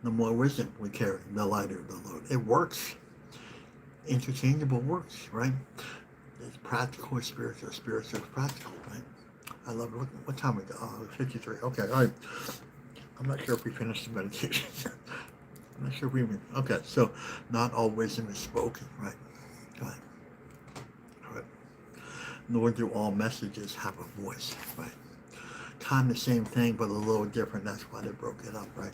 The more wisdom we carry, the lighter the load. It works. Interchangeable works, right? It's practical or spiritual. Spiritual is practical, right? I love it. What time we got? Oh, 53. Okay, all right. I'm not sure if we finished the meditation. I'm not sure if we even... Okay, so not all wisdom is spoken, right? Go ahead. All right. Nor do all messages have a voice, right? Kind of the same thing, but a little different. That's why they broke it up, right?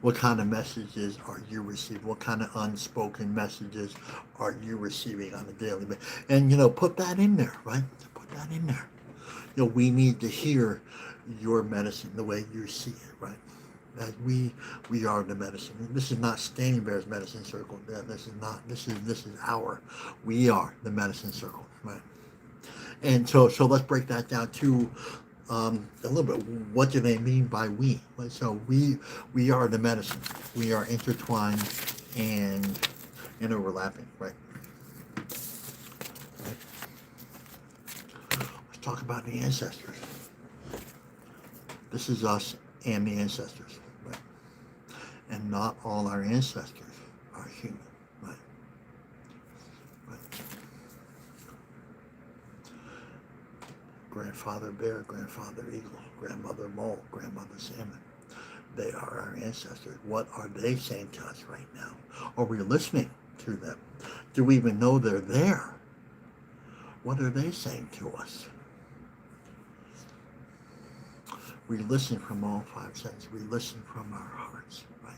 What kind of messages are you receiving? What kind of unspoken messages are you receiving on a daily basis? And, put that in there, right? Put that in there. We need to hear your medicine the way you see it, right? That we are the medicine. This is not Standing Bear's medicine circle. This is not. This is our. We are the medicine circle, right? And so let's break that down to a little bit. What do they mean by we? So we are the medicine. We are intertwined and overlapping, right? Let's talk about the ancestors. This is us and the ancestors, right? And not all our ancestors are human, right? Right. Grandfather bear, grandfather eagle, grandmother mole, grandmother salmon. They are our ancestors. What are they saying to us right now? Are we listening to them? Do we even know they're there? What are they saying to us? We listen from all five senses. We listen from our hearts, right?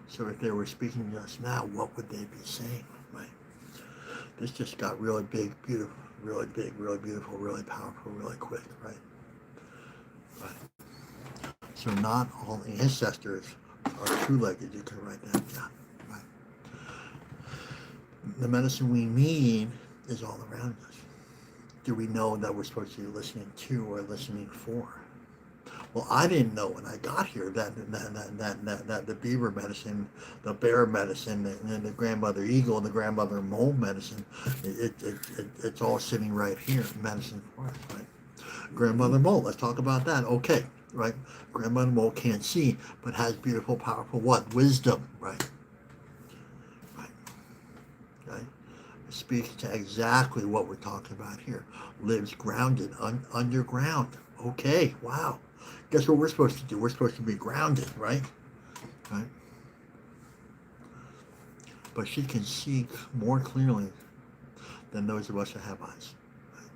So if they were speaking to us now, what would they be saying, right? This just got really big, beautiful, really big, really beautiful, really powerful, really quick, right? Right. So not all ancestors are two-legged. You can write that down, right? The medicine we need is all around us. Do we know that we're supposed to be listening to or listening for? Well, I didn't know when I got here that the beaver medicine, the bear medicine, and the grandmother eagle and the grandmother mole medicine, it's all sitting right here, medicine for us, right? Grandmother mole, let's talk about that. Okay, right? Grandmother mole can't see, but has beautiful, powerful what? Wisdom, right? Right. Okay. Speaks to exactly what we're talking about here. Lives grounded, underground. Okay, wow. Guess what we're supposed to do? We're supposed to be grounded, right? Right? But she can see more clearly than those of us that have eyes. Right?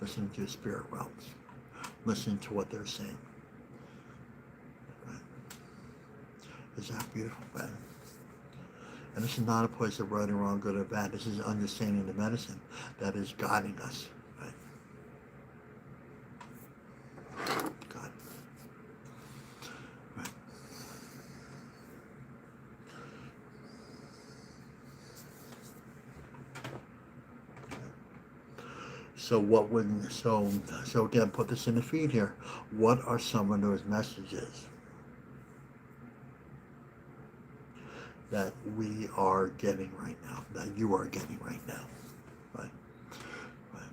Listen to spirit realms. Listen to what they're saying. Right? Is that beautiful, man? And this is not a place of right or wrong, good or bad. This is understanding the medicine that is guiding us. Right? God. Right. So what would so again, put this in the feed here. What are some of those messages that we are getting right now, that you are getting right now, right? Right.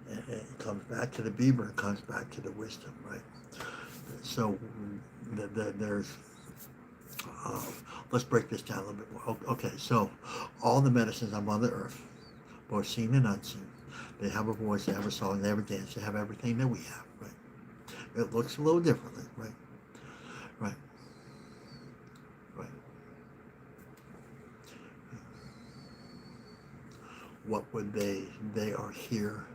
And it comes back to the beaver. It comes back to the wisdom, right? So there's. Let's break this down a little bit more. Okay, so all the medicines on Mother Earth, both seen and unseen, they have a voice, they have a song, they have a dance, they have everything that we have, right? It looks a little differently, right? Right. Right. What would they are here,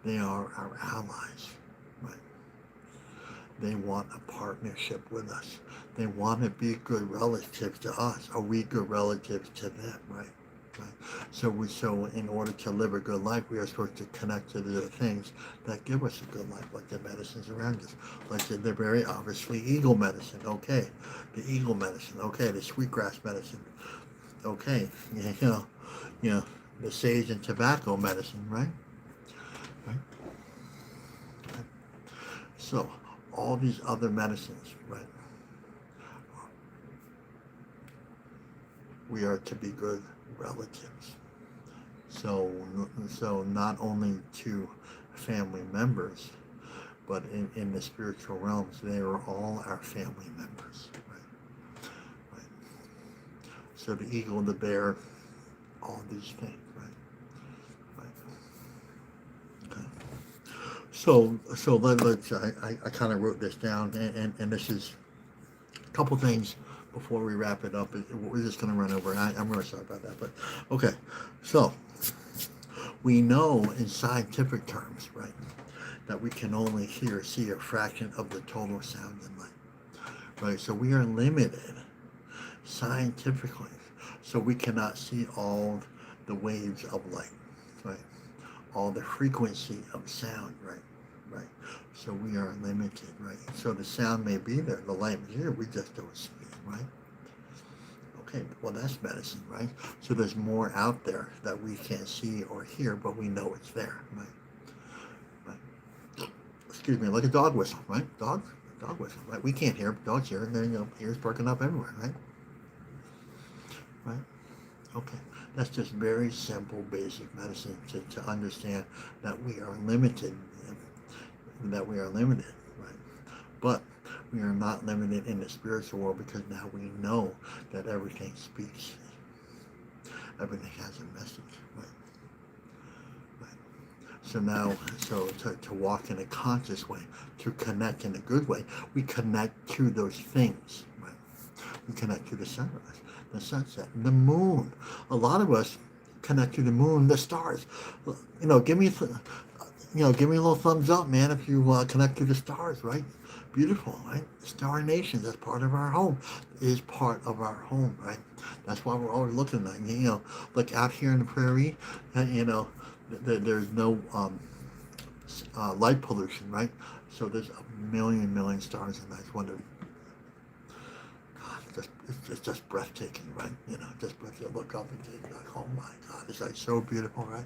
they are our allies, right? They want a partnership with us. They want to be good relatives to us. Are we good relatives to them, right? Right. So in order to live a good life, we are supposed to connect to the things that give us a good life, like the medicines around us, like the very obviously eagle medicine. Okay, the eagle medicine. Okay, the sweetgrass medicine. Okay, you know, the sage and tobacco medicine, right? Right. Right. So all these other medicines, right? We are to be good relatives. So not only to family members, but in the spiritual realms, they are all our family members. Right? Right. So the eagle, the bear, all these things. Right. Right. Okay. So let's. I kind of wrote this down, and this is a couple things before we wrap it up. We're just going to run over. I'm really sorry about that, but okay. So we know in scientific terms, right, that we can only see a fraction of the total sound and light, right? So we are limited scientifically, so we cannot see all the waves of light, right? All the frequency of sound, right? right? So we are limited, right? So the sound may be there, the light is here, we just don't see it, right? Okay, well that's medicine, right? So there's more out there that we can't see or hear, but we know it's there, right? Right. Excuse me, like a dog whistle, right? Dog whistle, right? We can't hear, dogs hear, and then ears perking up everywhere, right? Right? Okay, that's just very simple, basic medicine to understand that we are limited, that we are limited, right? But we are not limited in the spiritual world because now we know that everything speaks, everything has a message, right? Right. So now, to walk in a conscious way, to connect in a good way, we connect to those things, right? We connect to the sunrise, the sunset, the moon. A lot of us connect to the moon, the stars. Give me, give me a little thumbs up, man, if you connect to the stars, right? Beautiful, right? Star Nation, that's part of our home, is part of our home, right? That's why we're always looking at, look out here in the prairie, there's no light pollution, right? So there's a million stars in that. Wonder, it's just breathtaking, right? Just breathtaking. Look up and think, like, oh my God, it's like so beautiful, right?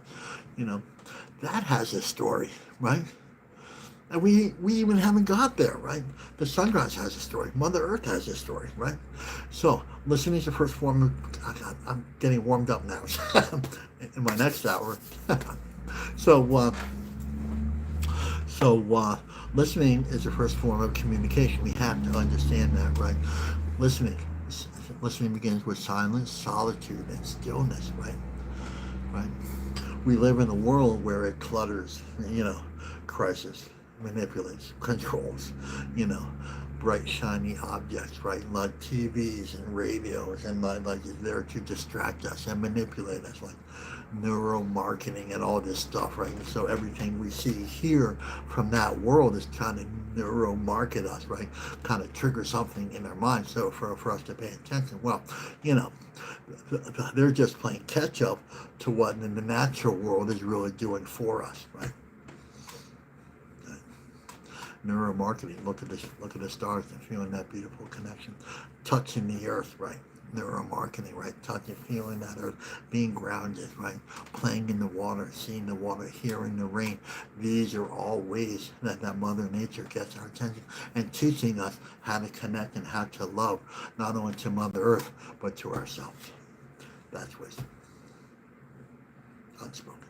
That has a story, right? And we even haven't got there, right? The sunrise has a story. Mother Earth has a story, right? So listening is the first form of, I'm getting warmed up now in my next hour. so, listening is the first form of communication. We have to understand that, right? Listening begins with silence, solitude, and stillness, right? Right? We live in a world where it clutters, crisis, manipulates, controls, bright shiny objects, right? Like TVs and radios, and like there to distract us and manipulate us, like neuromarketing and all this stuff, right? And so everything we see here from that world is trying to neuromarket us, right? Kind of trigger something in our mind. So for us to pay attention, well, they're just playing catch up to what the natural world is really doing for us, right? Neuromarketing. Look at the stars and feeling that beautiful connection, touching the earth, right? Neuromarketing, right? Touching, feeling that earth, being grounded, right? Playing in the water, seeing the water, hearing the rain. These are all ways that Mother Nature gets our attention and teaching us how to connect and how to love, not only to Mother Earth, but to ourselves. That's wisdom. Unspoken.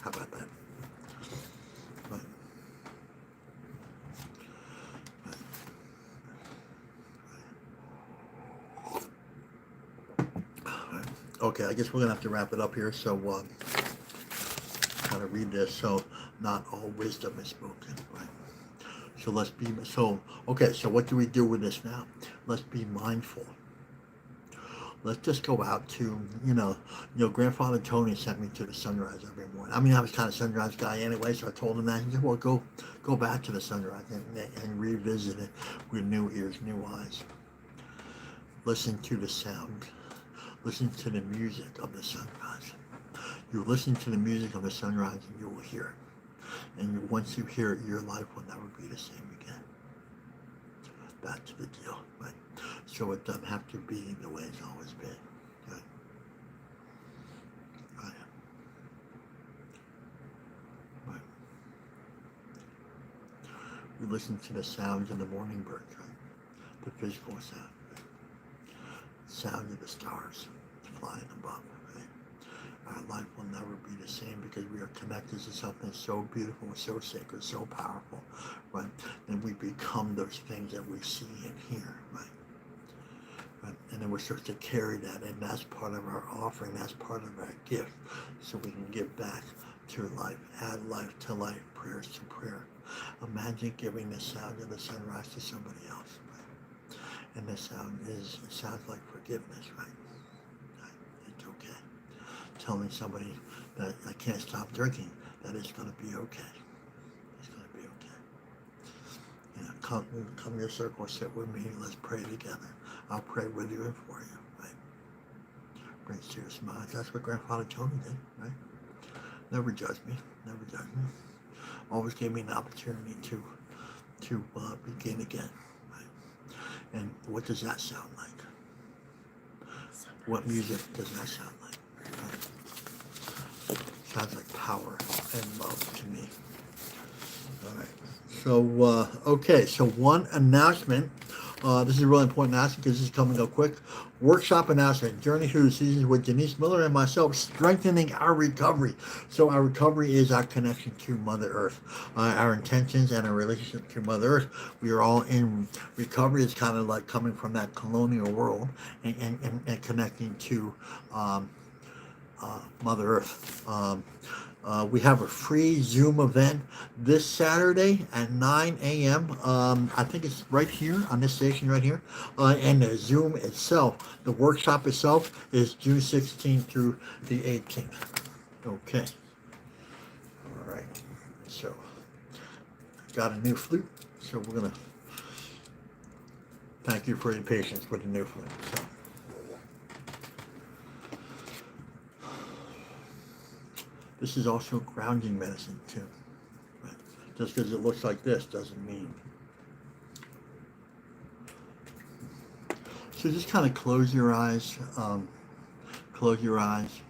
How about that? Right. Right. Okay, I guess we're gonna have to wrap it up here. So, gotta read this. So, not all wisdom is spoken, right? So okay. So what do we do with this now? Let's be mindful. Let's just go out to, Grandfather Tony sent me to the sunrise every morning. I mean, I was kind of sunrise guy anyway, so I told him that. He said, well, go back to the sunrise and revisit it with new ears, new eyes. Listen to the sound. Listen to the music of the sunrise. You listen to the music of the sunrise and you will hear it. And once you hear it, your life will never be the same again. That's the deal, right? So it doesn't have to be the way it's always been. Right? Right. Right. We listen to the sounds of the morning birds, right? The physical sound, right? Sound of the stars flying above, right? Our life will never be the same because we are connected to something so beautiful, so sacred, so powerful, right? Then we become those things that we see and hear, right? And then we're supposed to carry that, and that's part of our offering, that's part of our gift, so we can give back to life, add life to life, prayers to prayer. Imagine giving the sound of the sunrise to somebody else, right? And the it sounds like forgiveness, right? It's okay. Telling somebody that I can't stop drinking, that it's going to be okay. It's going to be okay. Come to your circle, sit with me, let's pray together. I'll pray with you and for you, right? brings tears to my eyes. That's what Grandfather Tony did, right? Never judged me. Never judged me. Always gave me an opportunity to begin again. Right? And what does that sound like? What music does that sound like? Right? Sounds like power and love to me. All right. So, okay. So one announcement. This is a really important announcement because this is coming up quick. Workshop announcement. Journey through the seasons with Denise Miller and myself, strengthening our recovery. So our recovery is our connection to Mother Earth, our intentions and our relationship to Mother Earth. We are all in recovery. It's kind of like coming from that colonial world and connecting to Mother Earth. We have a free Zoom event this Saturday at 9 a.m. I think it's right here on this station right here. And the Zoom itself, the workshop itself, is June 16th through the 18th. Okay. All right. So, got a new flute. So we're going to thank you for your patience with the new flute. So. This is also grounding medicine too. Right? Just because it looks like this doesn't mean. So just kind of close your eyes. Close your eyes.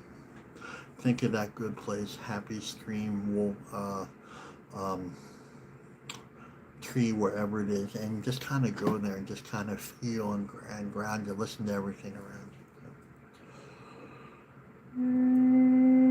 Think of that good place, happy stream, tree, wherever it is, and just kind of go there and just kind of feel and ground and listen to everything around you.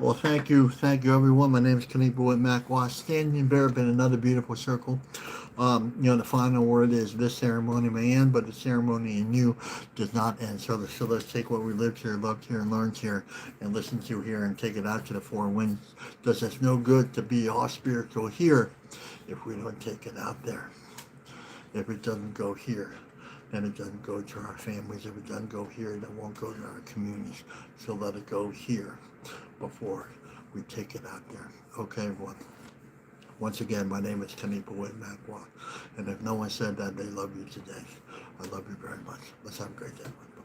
Well, thank you, everyone. My name is Kenny Boyd MacWash. Standing Bear, been another beautiful circle. The final word is this ceremony may end, but the ceremony in you does not end. So let's take what we lived here, loved here, and learned here, and listened to here, and take it out to the four winds. Does us no good to be all spiritual here if we don't take it out there. If it doesn't go here, then it doesn't go to our families. If it doesn't go here, then it won't go to our communities. So let it go here before we take it out there. Okay, everyone. Once again, my name is Kenny Boyd MacWash. And if no one said that they love you today, I love you very much. Let's have a great day, everyone.